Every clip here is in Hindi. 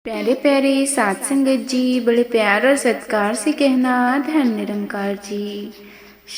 प्यारे प्यारे सात संगत जी, बड़े प्यार और सत्कार से कहना धन निरंकार जी।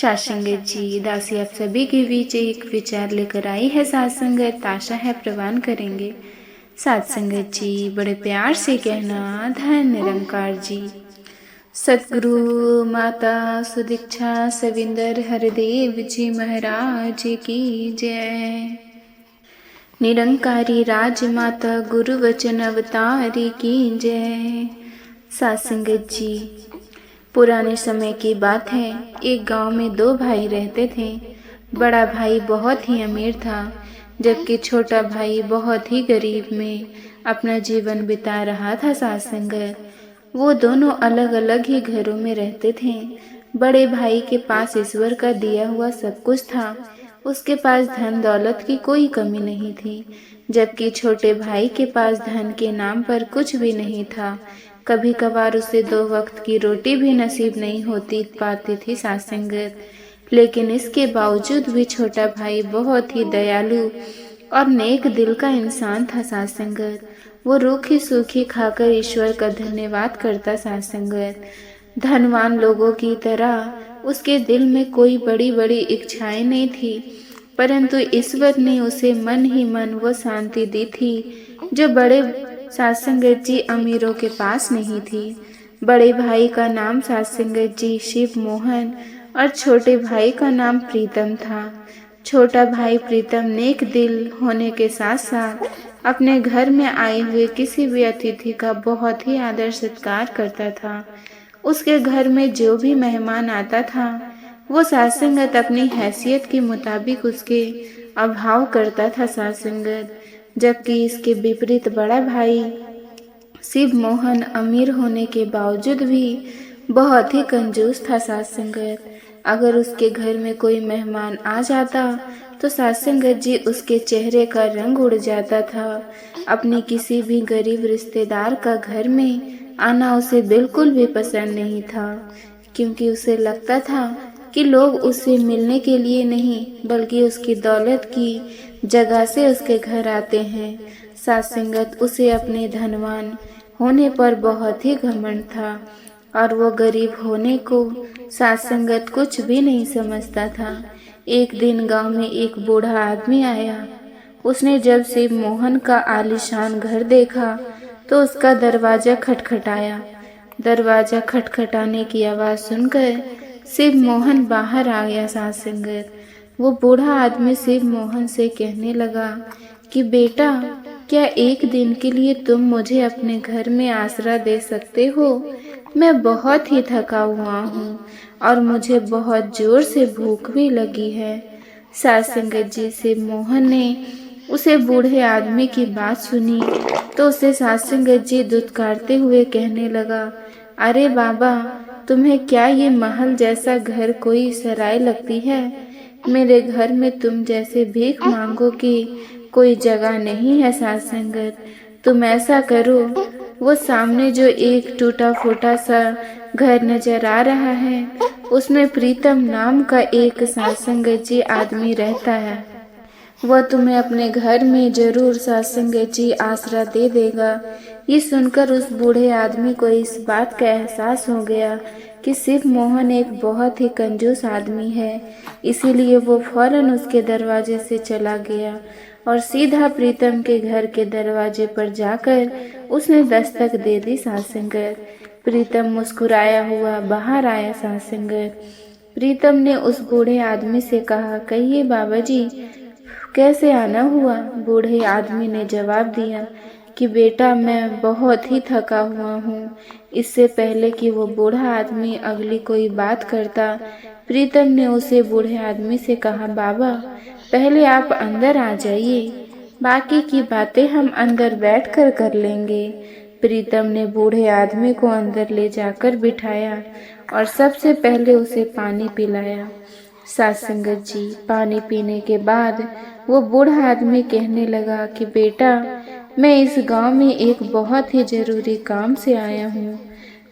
सात संगत जी, दासी आप सभी के बीच एक विचार लेकर आई है सात संगत, आशा है प्रवान करेंगे। सात संगत जी, बड़े प्यार से कहना धन निरंकार जी। सतगुरु माता सुदीक्षा सविंदर हरदेव जी महाराज की जय। निरंकारी राजमाता गुरु वचन अवतारी की जय। सात संगत जी, पुराने समय की बात है। एक गांव में दो भाई रहते थे। बड़ा भाई बहुत ही अमीर था, जबकि छोटा भाई बहुत ही गरीब में अपना जीवन बिता रहा था। सात संगत, वो दोनों अलग अलग ही घरों में रहते थे। बड़े भाई के पास ईश्वर का दिया हुआ सब कुछ था। उसके पास धन दौलत की कोई कमी नहीं थी, जबकि छोटे भाई के पास धन के नाम पर कुछ भी नहीं था। कभी कभार उसे 2 वक्त की रोटी भी नसीब नहीं होती पाती थी सात संगत। लेकिन इसके बावजूद भी छोटा भाई बहुत ही दयालु और नेक दिल का इंसान था सात संगत। वो रूखी सूखी खाकर ईश्वर का धन्यवाद करता सात संगत। धनवान लोगों की तरह उसके दिल में कोई बड़ी बड़ी इच्छाएं नहीं थी, परंतु ईश्वर ने उसे मन ही मन वो शांति दी थी जो बड़े सात संगत जी अमीरों के पास नहीं थी। बड़े भाई का नाम सात संगत जी शिव मोहन और छोटे भाई का नाम प्रीतम था। छोटा भाई प्रीतम नेक दिल होने के साथ साथ अपने घर में आए हुए किसी भी अतिथि का बहुत ही आदर सत्कार करता था। उसके घर में जो भी मेहमान आता था वो सात संगत अपनी हैसियत के मुताबिक उसके अभाव करता था सात संगत। जबकि इसके विपरीत बड़ा भाई शिव मोहन अमीर होने के बावजूद भी बहुत ही कंजूस था सात संगत। अगर उसके घर में कोई मेहमान आ जाता तो सात संगत जी उसके चेहरे का रंग उड़ जाता था। अपने किसी भी गरीब रिश्तेदार का घर में आना उसे बिल्कुल भी पसंद नहीं था, क्योंकि उसे लगता था कि लोग उससे मिलने के लिए नहीं बल्कि उसकी दौलत की जगह से उसके घर आते हैं। सात संगत, उसे अपने धनवान होने पर बहुत ही घमंड था और वो गरीब होने को सात संगत कुछ भी नहीं समझता था। एक दिन गांव में एक बूढ़ा आदमी आया। उसने जब शिव मोहन का आलीशान घर देखा तो उसका दरवाजा खटखटाया। दरवाजा खटखटाने की आवाज़ सुनकर शिव मोहन बाहर आ गया सात संगत। वो बूढ़ा आदमी शिव मोहन से कहने लगा कि बेटा, क्या एक दिन के लिए तुम मुझे अपने घर में आसरा दे सकते हो? मैं बहुत ही थका हुआ हूँ और मुझे बहुत जोर से भूख भी लगी है। सात संगत जी, शिव मोहन ने उसे बूढ़े आदमी की बात सुनी तो उसे सात संगत जी दुत्कारते हुए कहने लगा, अरे बाबा, तुम्हें क्या ये महल जैसा घर कोई सराय लगती है? मेरे घर में तुम जैसे भीख मांगो की कोई जगह नहीं है। सात संगत, तुम ऐसा करो, वो सामने जो एक टूटा फूटा सा घर नजर आ रहा है उसमें प्रीतम नाम का एक सात संगत जी आदमी रहता है। वह तुम्हें अपने घर में जरूर सात संगत जी आसरा दे देगा। ये सुनकर उस बूढ़े आदमी को इस बात का एहसास हो गया कि शिव मोहन एक बहुत ही कंजूस आदमी है, इसीलिए वो फौरन उसके दरवाजे से चला गया और सीधा प्रीतम के घर के दरवाजे पर जाकर उसने दस्तक दे दी सात संगत। प्रीतम मुस्कुराया हुआ बाहर आया सात संगत। प्रीतम ने उस बूढ़े आदमी से कहा, कहिए बाबा जी, कैसे आना हुआ? बूढ़े आदमी ने जवाब दिया कि बेटा, मैं बहुत ही थका हुआ हूँ। इससे पहले कि वो बूढ़ा आदमी अगली कोई बात करता, प्रीतम ने उसे बूढ़े आदमी से कहा, बाबा, पहले आप अंदर आ जाइए, बाकी की बातें हम अंदर बैठकर कर लेंगे। प्रीतम ने बूढ़े आदमी को अंदर ले जाकर बिठाया और सबसे पहले उसे पानी पिलाया। सात संगत जी, पानी पीने के बाद वो बूढ़ा आदमी कहने लगा कि बेटा, मैं इस गांव में एक बहुत ही जरूरी काम से आया हूँ।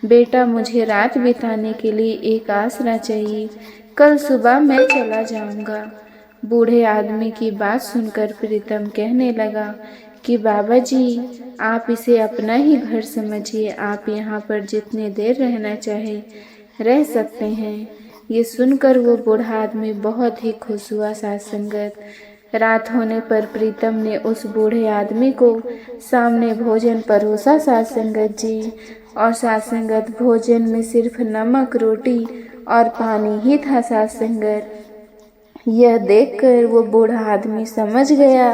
बेटा, मुझे रात बिताने के लिए एक आसरा चाहिए। कल सुबह मैं चला जाऊंगा। बूढ़े आदमी की बात सुनकर प्रीतम कहने लगा कि बाबा जी, आप इसे अपना ही घर समझिए, आप यहाँ पर जितनी देर रहना चाहे रह सकते हैं। ये सुनकर वो बूढ़ा आदमी बहुत ही खुश हुआ। साथ संगत, रात होने पर प्रीतम ने उस बूढ़े आदमी को सामने भोजन परोसा। साथ संगत जी, और साथ संगत, भोजन में सिर्फ नमक, रोटी और पानी ही था। साथ संगत, यह देखकर वो बूढ़ा आदमी समझ गया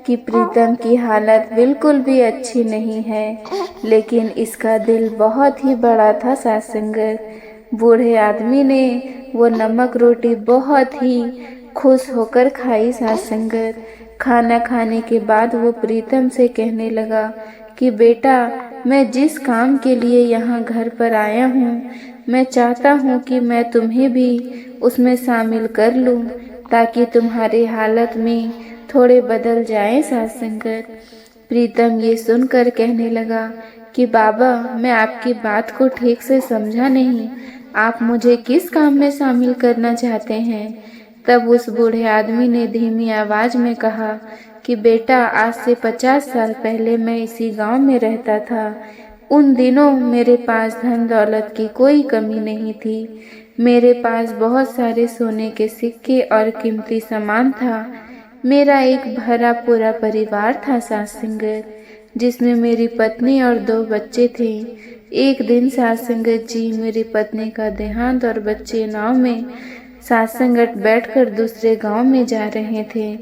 कि प्रीतम की हालत बिल्कुल भी अच्छी नहीं है, लेकिन इसका दिल बहुत ही बड़ा था। साथ संगत, बूढ़े आदमी ने वो नमक रोटी बहुत ही खुश होकर खाई। साथ संगत, खाना खाने के बाद वो प्रीतम से कहने लगा कि बेटा, मैं जिस काम के लिए यहाँ घर पर आया हूँ, मैं चाहता हूँ कि मैं तुम्हें भी उसमें शामिल कर लूँ, ताकि तुम्हारी हालत में थोड़े बदल जाए। साथ संगत, प्रीतम ये सुनकर कहने लगा कि बाबा, मैं आपकी बात को ठीक से समझा नहीं, आप मुझे किस काम में शामिल करना चाहते हैं? तब उस बूढ़े आदमी ने धीमी आवाज में कहा कि बेटा, आज से 50 साल पहले मैं इसी गांव में रहता था। उन दिनों मेरे पास धन दौलत की कोई कमी नहीं थी। मेरे पास बहुत सारे सोने के सिक्के और कीमती सामान था। मेरा एक भरा पूरा परिवार था। साथ संगत, जिसमें मेरी पत्नी और 2 बच्चे थे। एक दिन साथ संगत जी, मेरी पत्नी का देहांत और बच्चे नाव में साथ संगत बैठकर दूसरे गांव में जा रहे थे,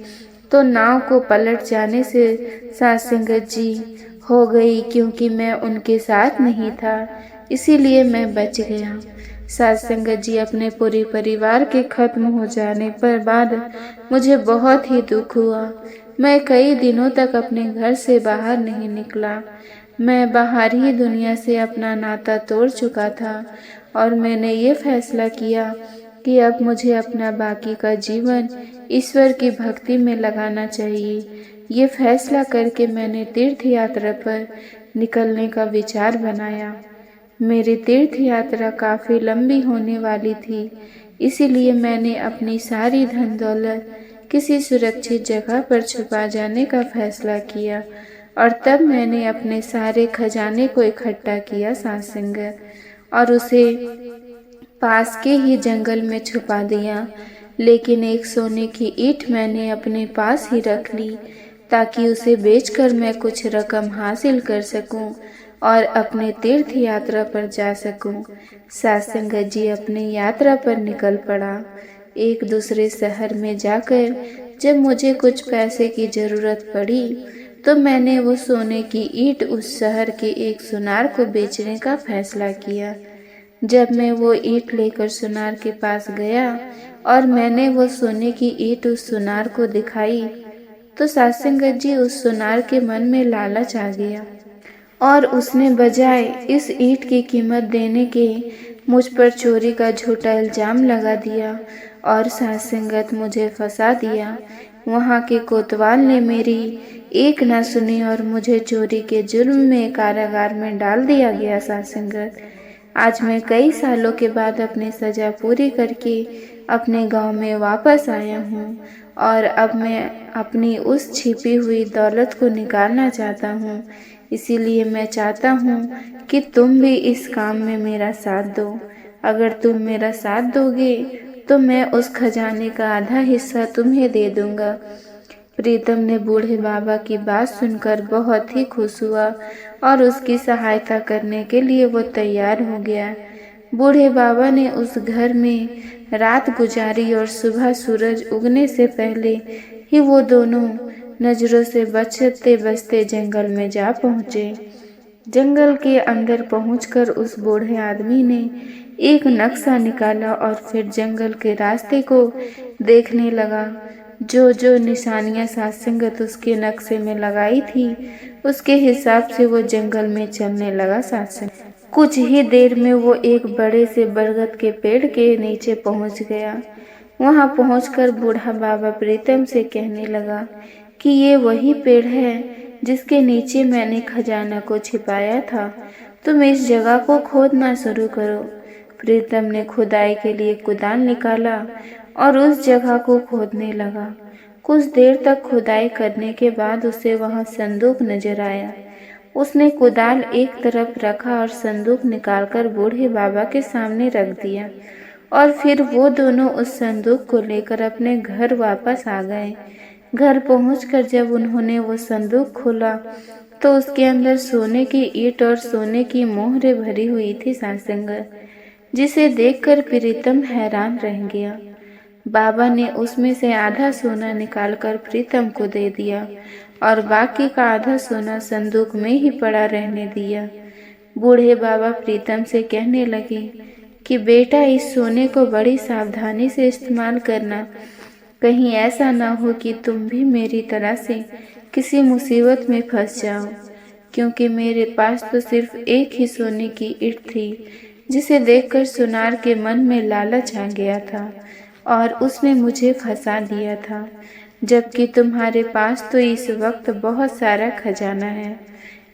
तो नाव को पलट जाने से साथ संगत जी हो गई, क्योंकि मैं उनके साथ नहीं था, इसीलिए मैं बच गया। साथ संगत जी, अपने पूरे परिवार के खत्म हो जाने पर बाद मुझे बहुत ही दुख हुआ। मैं कई दिनों तक अपने घर से बाहर नहीं निकला। मैं बाहर ही दुनिया से अपना नाता तोड़ चुका था, और मैंने ये फैसला किया कि अब मुझे अपना बाकी का जीवन ईश्वर की भक्ति में लगाना चाहिए। ये फैसला करके मैंने तीर्थ यात्रा पर निकलने का विचार बनाया। मेरी तीर्थ यात्रा काफ़ी लंबी होने वाली थी, इसीलिए मैंने अपनी सारी धन दौलत किसी सुरक्षित जगह पर छुपा जाने का फैसला किया, और तब मैंने अपने सारे खजाने को इकट्ठा किया। साथ संगत, और उसे पास के ही जंगल में छुपा दिया। लेकिन एक सोने की ईंट मैंने अपने पास ही रख ली, ताकि उसे बेचकर मैं कुछ रकम हासिल कर सकूं और अपने तीर्थ यात्रा पर जा सकूं। साथ संगत जी, अपनी यात्रा पर निकल पड़ा। एक दूसरे शहर में जाकर जब मुझे कुछ पैसे की ज़रूरत पड़ी, तो मैंने वो सोने की ईंट उस शहर के एक सुनार को बेचने का फैसला किया। जब मैं वो ईंट लेकर सुनार के पास गया और मैंने वो सोने की ईंट उस सुनार को दिखाई, तो साथ संगत जी, उस सुनार के मन में लालच आ गया, और उसने बजाय इस ईंट की कीमत देने के मुझ पर चोरी का झूठा इल्ज़ाम लगा दिया और साथ संगत मुझे फंसा दिया। वहाँ के कोतवाल ने मेरी एक ना सुनी और मुझे चोरी के जुर्म में कारागार में डाल दिया गया। साथ संगत, आज मैं कई सालों के बाद अपनी सज़ा पूरी करके अपने गांव में वापस आया हूँ, और अब मैं अपनी उस छिपी हुई दौलत को निकालना चाहता हूँ। इसीलिए मैं चाहता हूँ कि तुम भी इस काम में मेरा साथ दो। अगर तुम मेरा साथ दोगे तो मैं उस खजाने का आधा हिस्सा तुम्हें दे दूंगा। प्रीतम ने बूढ़े बाबा की बात सुनकर बहुत ही खुश हुआ और उसकी सहायता करने के लिए वो तैयार हो गया। बूढ़े बाबा ने उस घर में रात गुजारी और सुबह सूरज उगने से पहले ही वो दोनों नजरों से बचते बचते जंगल में जा पहुँचे। जंगल के अंदर पहुंचकर उस बूढ़े आदमी ने एक नक्शा निकाला और फिर जंगल के रास्ते को देखने लगा। जो जो निशानियां साथ संगत उसके नक्शे में लगाई थी, उसके हिसाब से वो जंगल में चलने लगा। साथ संगत, कुछ ही देर में वो एक बड़े से बरगद के पेड़ के नीचे पहुंच गया। वहां पहुंचकर बूढ़ा बाबा प्रीतम से कहने लगा कि ये वही पेड़ है जिसके नीचे मैंने खजाना को छिपाया था। तुम इस जगह को खोदना शुरू करो। प्रीतम ने खुदाई के लिए कुदाल निकाला और उस जगह को खोदने लगा। कुछ देर तक खुदाई करने के बाद उसे वहां संदूक नजर आया। उसने कुदाल एक तरफ रखा और संदूक निकालकर बूढ़े बाबा के सामने रख दिया और फिर वो दोनों उस संदूक को लेकर अपने घर वापस आ गए। घर पहुंचकर जब उन्होंने वो संदूक खोला तो उसके अंदर सोने की ईंट और सोने की मोहरें भरी हुई थी सासंगत, जिसे देखकर प्रीतम हैरान रह गया। बाबा ने उसमें से आधा सोना निकालकर प्रीतम को दे दिया और बाकी का आधा सोना संदूक में ही पड़ा रहने दिया। बूढ़े बाबा प्रीतम से कहने लगे कि बेटा, इस सोने को बड़ी सावधानी से इस्तेमाल करना, कहीं ऐसा ना हो कि तुम भी मेरी तरह से किसी मुसीबत में फंस जाओ, क्योंकि मेरे पास तो सिर्फ एक ही सोने की ईंट थी, जिसे देखकर सुनार के मन में लालच आ गया था और उसने मुझे फंसा दिया था, जबकि तुम्हारे पास तो इस वक्त बहुत सारा खजाना है,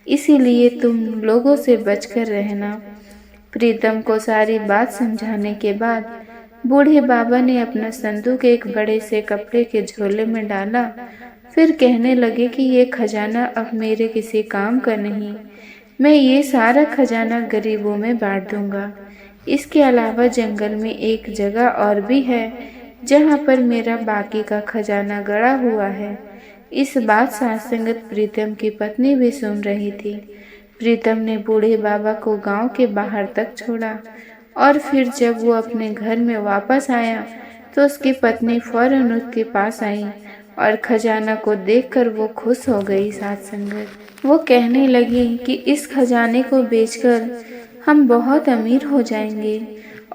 इसीलिए तुम लोगों से बचकर रहना। प्रीतम को सारी बात समझाने के बाद बूढ़े बाबा ने अपना संदूक एक बड़े से कपड़े के झोले में डाला। फिर कहने लगे कि ये खजाना अब मेरे किसी काम का नहीं, मैं ये सारा खजाना गरीबों में बांट दूंगा। इसके अलावा जंगल में एक जगह और भी है जहाँ पर मेरा बाकी का खजाना गड़ा हुआ है। इस बात साथ प्रीतम की पत्नी भी सुन रही थी। प्रीतम ने बूढ़े बाबा को गांव के बाहर तक छोड़ा और फिर जब वो अपने घर में वापस आया तो उसकी पत्नी फौरन उसके पास आई और खजाना को देखकर वो खुश हो गई। साथ वो कहने लगी कि इस खजाने को बेचकर हम बहुत अमीर हो जाएंगे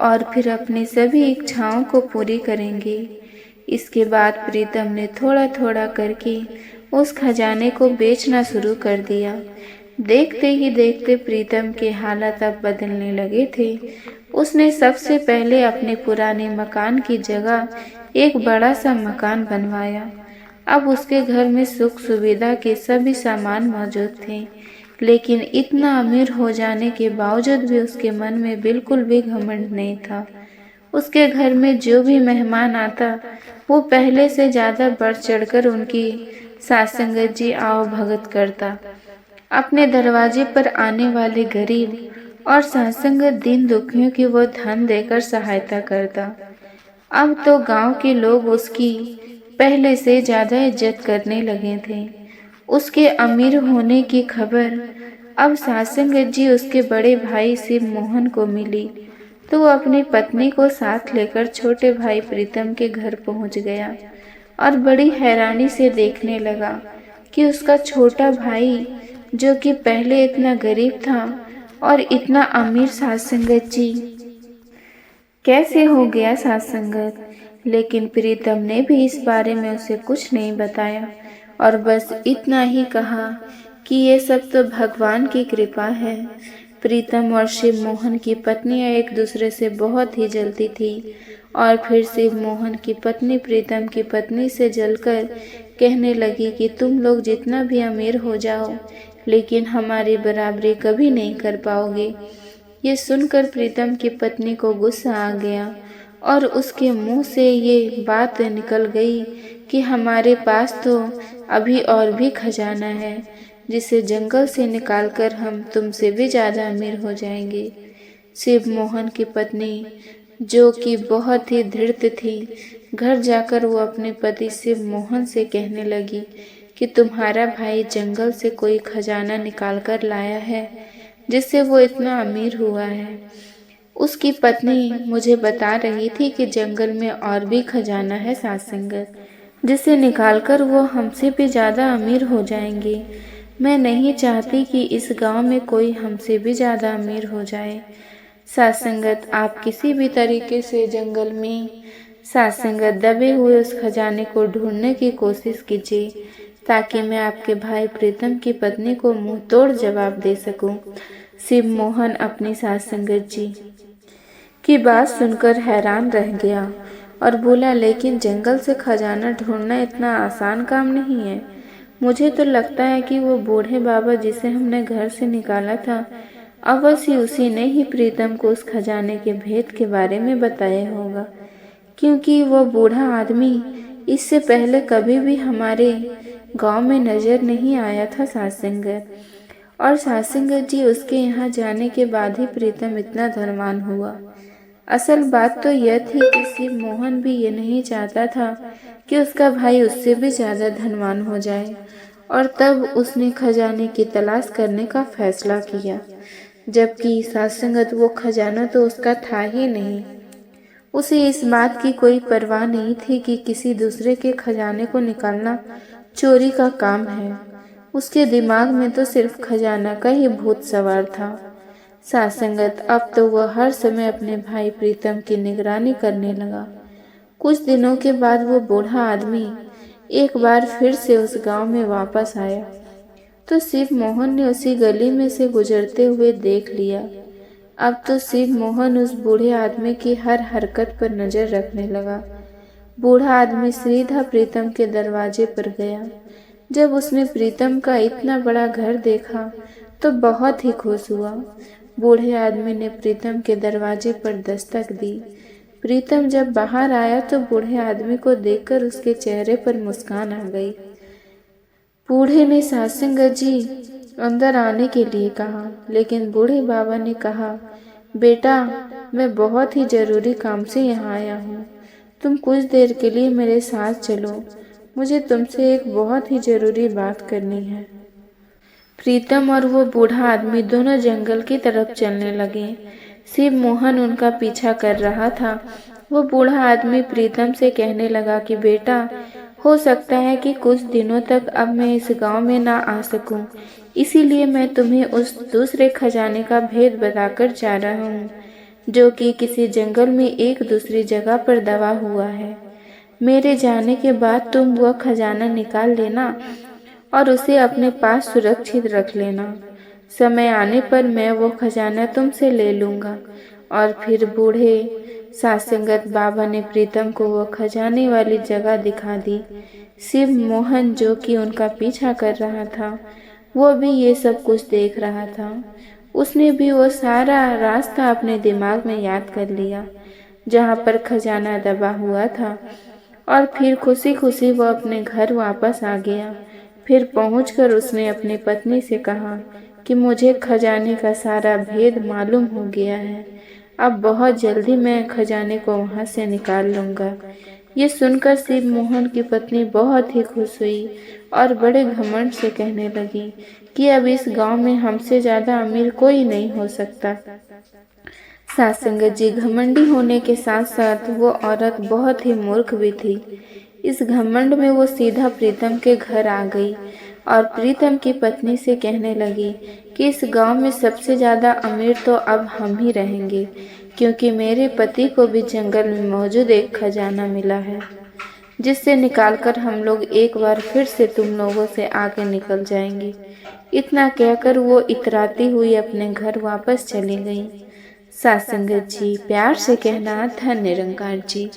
और फिर अपनी सभी इच्छाओं को पूरी करेंगे। इसके बाद प्रीतम ने थोड़ा थोड़ा करके उस खजाने को बेचना शुरू कर दिया। देखते ही देखते प्रीतम के हालात अब बदलने लगे थे। उसने सबसे पहले अपने पुराने मकान की जगह एक बड़ा सा मकान बनवाया। अब उसके घर में सुख सुविधा के सभी सामान मौजूद थे, लेकिन इतना अमीर हो जाने के बावजूद भी उसके मन में बिल्कुल भी घमंड नहीं था। उसके घर में जो भी मेहमान आता वो पहले से ज़्यादा बढ़ चढ़कर उनकी सासंगत जी आओ भगत करता। अपने दरवाजे पर आने वाले गरीब और सासंगत दीन दुखियों की वो धन देकर सहायता करता। अब तो गांव के लोग उसकी पहले से ज़्यादा इज्जत करने लगे थे। उसके अमीर होने की खबर अब सासंगत जी उसके बड़े भाई शिव मोहन को मिली तो वो अपनी पत्नी को साथ लेकर छोटे भाई प्रीतम के घर पहुंच गया और बड़ी हैरानी से देखने लगा कि उसका छोटा भाई, जो कि पहले इतना गरीब था और इतना अमीर, सासंगत जी कैसे हो गया सासंगत। लेकिन प्रीतम ने भी इस बारे में उसे कुछ नहीं बताया और बस इतना ही कहा कि ये सब तो भगवान की कृपा है। प्रीतम और शिव मोहन की पत्नियां एक दूसरे से बहुत ही जलती थी और फिर शिव मोहन की पत्नी प्रीतम की पत्नी से जलकर कहने लगी कि तुम लोग जितना भी अमीर हो जाओ, लेकिन हमारी बराबरी कभी नहीं कर पाओगे। ये सुनकर प्रीतम की पत्नी को गुस्सा आ गया और उसके मुंह से ये बात निकल गई कि हमारे पास तो अभी और भी खजाना है, जिसे जंगल से निकालकर हम तुमसे भी ज़्यादा अमीर हो जाएंगे। शिव मोहन की पत्नी, जो कि बहुत ही दृढ़ थी, घर जाकर वो अपने पति शिव मोहन से कहने लगी कि तुम्हारा भाई जंगल से कोई खजाना निकाल कर लाया है, जिससे वो इतना अमीर हुआ है। उसकी पत्नी मुझे बता रही थी कि जंगल में और भी खजाना है सासंगत, जिसे निकालकर वो हमसे भी ज़्यादा अमीर हो जाएंगे। मैं नहीं चाहती कि इस गांव में कोई हमसे भी ज़्यादा अमीर हो जाए। सासंगत, आप किसी भी तरीके से जंगल में सासंगत दबे हुए उस खजाने को ढूंढने की कोशिश कीजिए, ताकि मैं आपके भाई प्रीतम की पत्नी को मुंह तोड़ जवाब दे सकूं। शिव मोहन अपनी सासंगत जी की बात सुनकर हैरान रह गया और बोला, लेकिन जंगल से खजाना ढूंढना इतना आसान काम नहीं है। मुझे तो लगता है कि वो बूढ़े बाबा जिसे हमने घर से निकाला था, अवश्य उसी ने ही प्रीतम को उस खजाने के भेद के बारे में बताया होगा, क्योंकि वो बूढ़ा आदमी इससे पहले कभी भी हमारे गांव में नज़र नहीं आया था सासंगत। और सासंगत जी, उसके यहाँ जाने के बाद ही प्रीतम इतना धनवान हुआ। असल बात तो यह थी कि शिव मोहन भी ये नहीं चाहता था कि उसका भाई उससे भी ज़्यादा धनवान हो जाए, और तब उसने खजाने की तलाश करने का फैसला किया, जबकि सासंगत वो खजाना तो उसका था ही नहीं। उसे इस बात की कोई परवाह नहीं थी कि किसी दूसरे के खजाने को निकालना चोरी का काम है। उसके दिमाग में तो सिर्फ खजाना का ही भूत सवार था। सासंगत अब तो वह हर समय अपने भाई प्रीतम की निगरानी करने लगा। कुछ दिनों के बाद वो बूढ़ा आदमी एक बार फिर से उस गांव में वापस आया, तो शिव मोहन ने उसी गली में से गुजरते हुए देख लिया। अब तो शिव मोहन उस बूढ़े आदमी की हर हरकत पर नजर रखने लगा। बूढ़ा आदमी सीधा प्रीतम के दरवाजे पर गया। जब उसने प्रीतम का इतना बड़ा घर देखा तो बहुत ही खुश हुआ। बूढ़े आदमी ने प्रीतम के दरवाजे पर दस्तक दी। प्रीतम जब बाहर आया तो बूढ़े आदमी को देखकर उसके चेहरे पर मुस्कान आ गई। बूढ़े ने सासंगत जी अंदर आने के लिए कहा, लेकिन बूढ़े बाबा ने कहा, बेटा, मैं बहुत ही जरूरी काम से यहाँ आया हूँ। तुम कुछ देर के लिए मेरे साथ चलो, मुझे तुमसे एक बहुत ही जरूरी बात करनी है। प्रीतम और वो बूढ़ा आदमी दोनों जंगल की तरफ चलने लगे। शिव मोहन उनका पीछा कर रहा था। वो बूढ़ा आदमी प्रीतम से कहने लगा कि बेटा, हो सकता है कि कुछ दिनों तक अब मैं इस गांव में ना आ सकूं, इसीलिए मैं तुम्हें उस दूसरे खजाने का भेद बताकर जा रहा हूँ, जो कि किसी जंगल में एक दूसरी जगह पर दबा हुआ है। मेरे जाने के बाद तुम वह खजाना निकाल लेना और उसे अपने पास सुरक्षित रख लेना। समय आने पर मैं वो खजाना तुमसे ले लूँगा। और फिर बूढ़े सासंगत बाबा ने प्रीतम को वो खजाने वाली जगह दिखा दी। शिव मोहन, जो कि उनका पीछा कर रहा था, वो भी ये सब कुछ देख रहा था। उसने भी वो सारा रास्ता अपने दिमाग में याद कर लिया जहाँ पर खजाना दबा हुआ था, और फिर खुशी खुशी वो अपने घर वापस आ गया। फिर पहुंचकर उसने अपनी पत्नी से कहा कि मुझे खजाने का सारा भेद मालूम हो गया है, अब बहुत जल्दी मैं खजाने को वहां से निकाल लूँगा। ये सुनकर शिव मोहन की पत्नी बहुत ही खुश हुई और बड़े घमंड से कहने लगी कि अब इस गांव में हमसे ज़्यादा अमीर कोई नहीं हो सकता। सासंगत जी, घमंडी होने के साथ साथ वो औरत बहुत ही मूर्ख भी थी। इस घमंड में वो सीधा प्रीतम के घर आ गई और प्रीतम की पत्नी से कहने लगी कि इस गांव में सबसे ज़्यादा अमीर तो अब हम ही रहेंगे, क्योंकि मेरे पति को भी जंगल में मौजूद एक खजाना मिला है, जिससे निकालकर हम लोग एक बार फिर से तुम लोगों से आगे निकल जाएंगे। इतना कहकर वो इतराती हुई अपने घर वापस चली गई। सासंगत जी, प्यार से कहना धन निरंकार जी।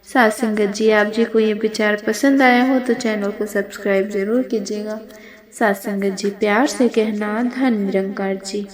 सासंगत जी, आप जी को ये विचार पसंद आया हो तो चैनल को सब्सक्राइब जरूर कीजिएगा। सासंगत जी, प्यार से कहना धन निरंकार जी।